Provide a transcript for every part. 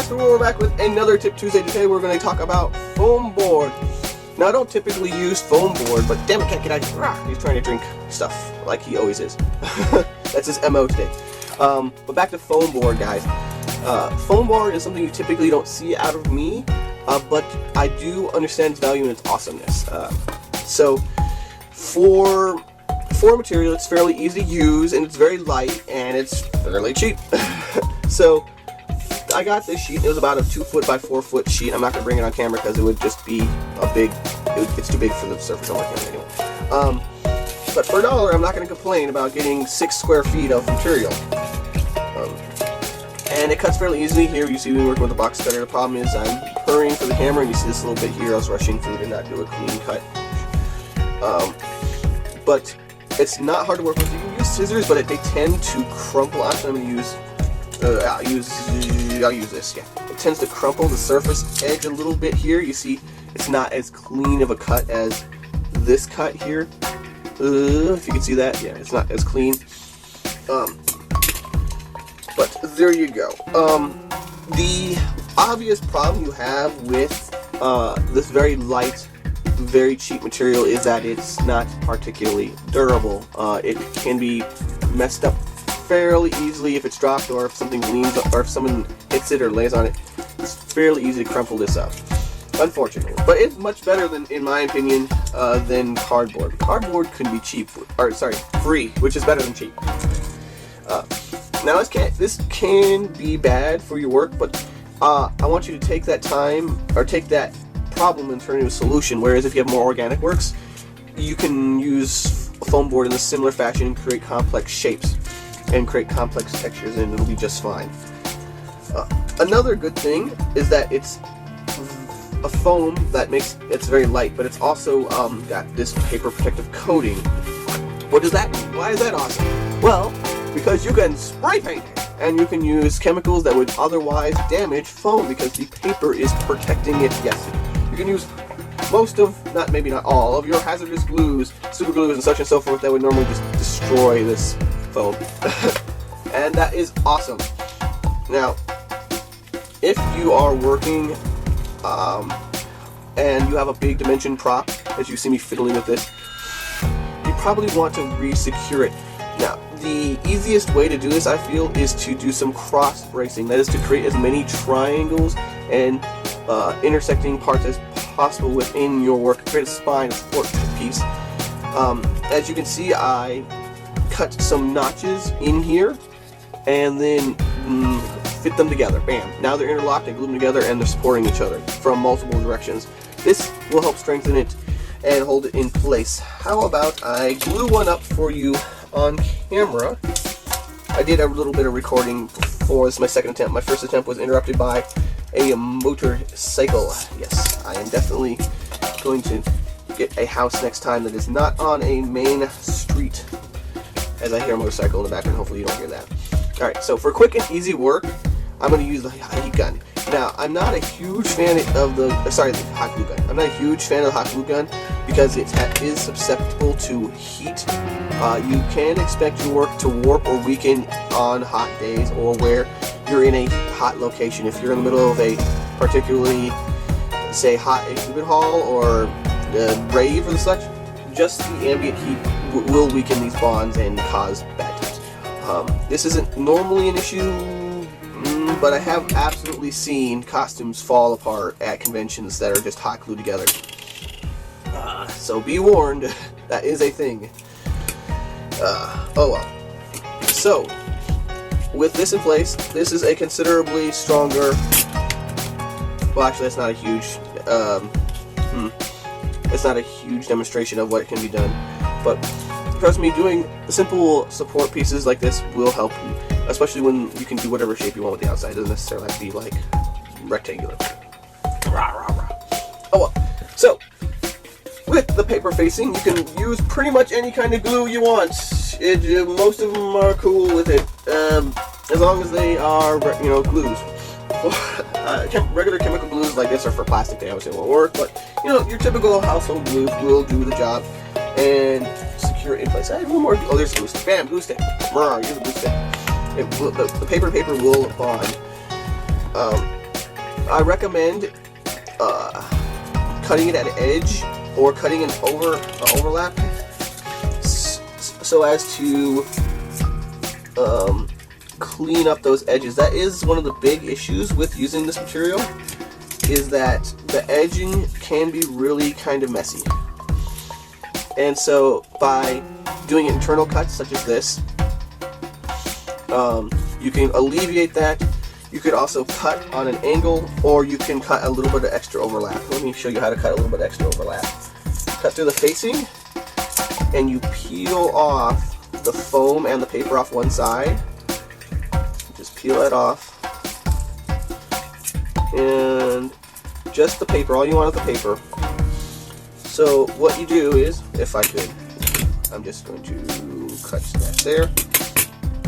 So we're back with another Tip Tuesday. Today we're going to talk about foam board. Now I don't typically use foam board, but damn it, can't get out of here. He's trying to drink stuff like he always is. That's his MO today. But back to foam board, guys. Foam board is something you typically don't see out of me, but I do understand its value and its awesomeness. So for material, it's fairly easy to use, and it's very light, and it's fairly cheap. So I got this sheet. It was about a 2 foot by 4 foot sheet. I'm not going to bring it on camera because it would just be it's too big for the surface I'm working on anyway. But for $1, I'm not going to complain about getting 6 square feet of material. And it cuts fairly easily. Here you see me working with a box cutter. The problem is I'm hurrying for the camera, and you see this little bit here. I was rushing through to not do a clean cut. But it's not hard to work with. You can use scissors, but they tend to crumple. Actually, I'm going to use I'll use this, yeah. It tends to crumple the surface edge a little bit here. You see, it's not as clean of a cut as this cut here. If you can see that, yeah, it's not as clean. But there you go. The obvious problem you have with this very light, very cheap material is that it's not particularly durable. It can be messed up fairly easily if it's dropped, or if something leans, or if someone hits it or lays on it. It's fairly easy to crumple this up, unfortunately. But it's much better than, in my opinion, than cardboard. Cardboard can be cheap, or sorry, free, which is better than cheap. Now this can be bad for your work, but I want you to take that time, or take that problem and turn it into a solution. Whereas if you have more organic works, you can use a foam board in a similar fashion and create complex shapes and create complex textures, and it'll be just fine. Another good thing is that it's a foam that it's very light, but it's also got this paper protective coating. What does that mean? Why is that awesome? Well, because you can spray paint it, and you can use chemicals that would otherwise damage foam because the paper is protecting it. Yes, you can use most of, maybe not all of your hazardous glues, super glues, and such and so forth that would normally just destroy this foam. And that is awesome. Now, if you are working and you have a big dimension prop, as you see me fiddling with this, you probably want to re-secure it. Now, the easiest way to do this, I feel, is to do some cross bracing. That is to create as many triangles and intersecting parts as possible within your work. Create a spine, a support piece. As you can see, I cut some notches in here and then fit them together. Bam! Now they're interlocked, I glue them together, and they're supporting each other from multiple directions. This will help strengthen it and hold it in place. How about I glue one up for you on camera? I did a little bit of recording before. This is my second attempt. My first attempt was interrupted by a motorcycle. Yes, I am definitely going to get a house next time that is not on a main street. As I hear a motorcycle in the background, hopefully you don't hear that. Alright, so for quick and easy work, I'm going to use the heat gun. Now, I'm not a huge fan of the hot glue gun. I'm not a huge fan of the hot glue gun because it is susceptible to heat. You can expect your work to warp or weaken on hot days, or where you're in a hot location. If you're in the middle of a particularly, say, hot exhibit hall or rave or such, just the ambient heat will weaken these bonds and cause bad times. This isn't normally an issue, but I have absolutely seen costumes fall apart at conventions that are just hot glued together. So be warned, that is a thing. Oh well. So, with this in place, this is a considerably stronger, well actually that's not a huge, it's not a huge demonstration of what can be done, but trust me, doing simple support pieces like this will help you, especially when you can do whatever shape you want with the outside. It doesn't necessarily have to be like rectangular. Rah, rah, rah. Oh well. So, with the paper facing, you can use pretty much any kind of glue you want. Most of them are cool with it, as long as they are, glues. Regular chemical glues like this are for plastic. They obviously won't work, but your typical household glues will do the job and secure it in place. I have one more. Oh, there's glue stick. Bam, glue stick. Use a glue stick. The paper will bond. I recommend cutting it at an edge or cutting an overlap so as to clean up those edges. That is one of the big issues with using this material, is that the edging can be really kind of messy. And so by doing internal cuts such as this, you can alleviate that. You could also cut on an angle, or you can cut a little bit of extra overlap. Let me show you how to cut a little bit extra overlap. Cut through the facing, and you peel off the foam and the paper off one side. Just peel that off. And just the paper, all you want is the paper. So what you do is, if I could, I'm just going to cut that there.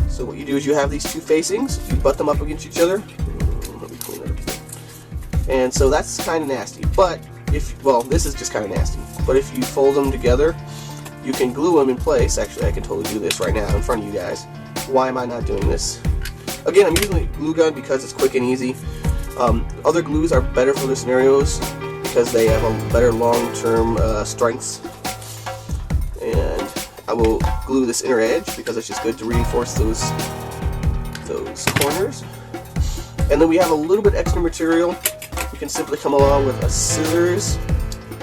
So what you do is you have these two facings, you butt them up against each other. Let me clean that up. And so that's kind of nasty, but this is just kind of nasty. But if you fold them together, you can glue them in place. Actually, I can totally do this right now in front of you guys. Why am I not doing this? Again, I'm using a glue gun because it's quick and easy. Other glues are better for the scenarios because they have a better long-term strengths. And I will glue this inner edge because it's just good to reinforce those corners. And then we have a little bit extra material. You can simply come along with a scissors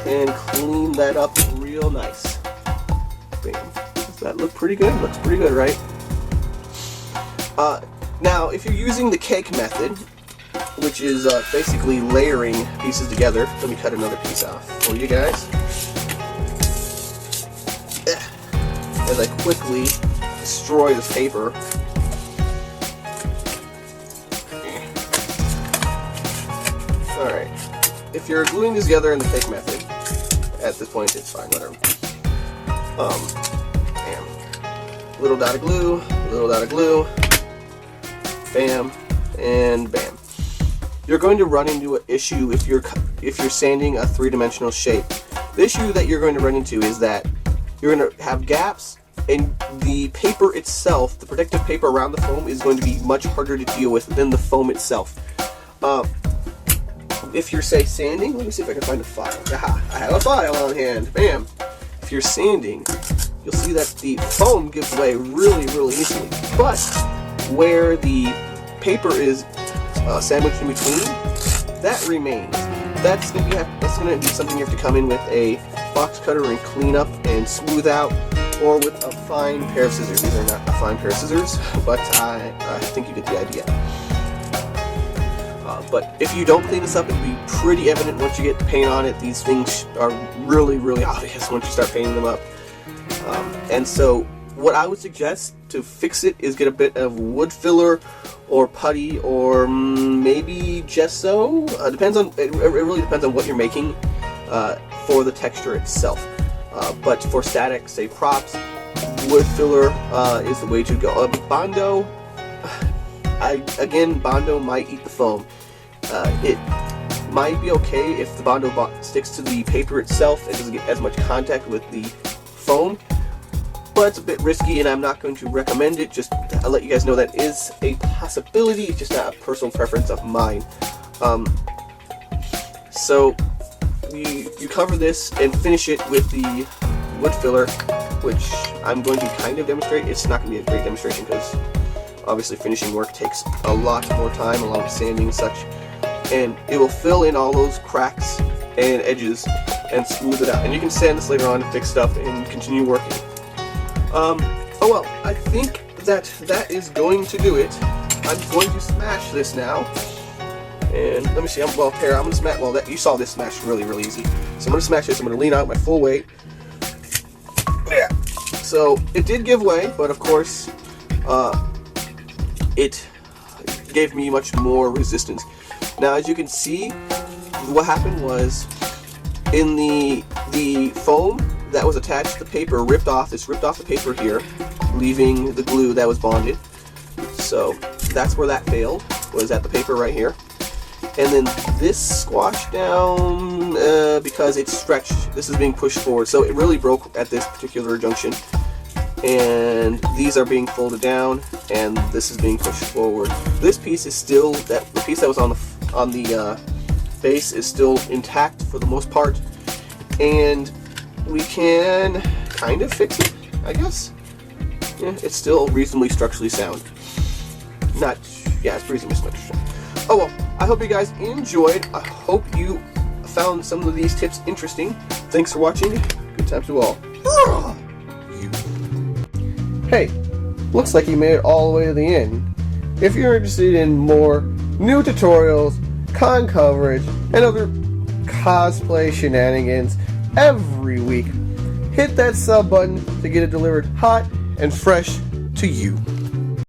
and clean that up real nice. Bam. Does that look pretty good? Looks pretty good, right? Now, if you're using the cake method, which is basically layering pieces together, let me cut another piece off for you guys. As I quickly destroy this paper. Alright, if you're gluing these together in the cake method, at this point it's fine, whatever. Bam. Little dot of glue, bam, and bam. You're going to run into an issue if you're sanding a three-dimensional shape. The issue that you're going to run into is that you're going to have gaps, and the paper itself, the protective paper around the foam, is going to be much harder to deal with than the foam itself. If you're, say, sanding, let me see if I can find a file. Aha, I have a file on hand. Bam! If you're sanding, you'll see that the foam gives way really, really easily. But where the paper is sandwiched in between, that remains. That's going to be something you have to come in with a box cutter and clean up and smooth out, or with a fine pair of scissors. These are not a fine pair of scissors, but I think you get the idea. But if you don't clean this up, it'll be pretty evident once you get the paint on it. These things are really, really obvious once you start painting them up. And so what I would suggest to fix it is get a bit of wood filler or putty or maybe gesso. It really depends on what you're making for the texture itself. But for static, say props, wood filler is the way to go. Bondo, Bondo might eat the foam. It might be okay if the Bondo sticks to the paper itself and doesn't get as much contact with the foam, but it's a bit risky and I'm not going to recommend it. Just to let you guys know that is a possibility. It's just not a personal preference of mine. So you cover this and finish it with the wood filler, which I'm going to kind of demonstrate. It's not going to be a great demonstration because obviously finishing work takes a lot more time along with sanding and such, and it will fill in all those cracks and edges and smooth it out. And you can sand this later on to fix stuff and continue working. I think that is going to do it. I'm going to smash this now. And let me see, I'm going to smash, you saw this smash really, really easy. So I'm going to smash this, I'm going to lean out my full weight. Yeah. So it did give way, but of course, it gave me much more resistance. Now, as you can see, what happened was, in the foam that was attached to the paper ripped off the paper here, leaving the glue that was bonded. So that's where that failed, was at the paper right here. And then this squashed down because it's stretched. This is being pushed forward, so it really broke at this particular junction. And these are being folded down, and this is being pushed forward. This piece is still the piece that was on the face is still intact for the most part, and we can kind of fix it, I guess. Yeah, it's still reasonably structurally sound. It's reasonably structurally sound. Oh well, I hope you guys enjoyed. I hope you found some of these tips interesting. Thanks for watching. Good times to all. Hey, looks like you made it all the way to the end. If you're interested in more new tutorials, con coverage, and other cosplay shenanigans every week, hit that sub button to get it delivered hot and fresh to you.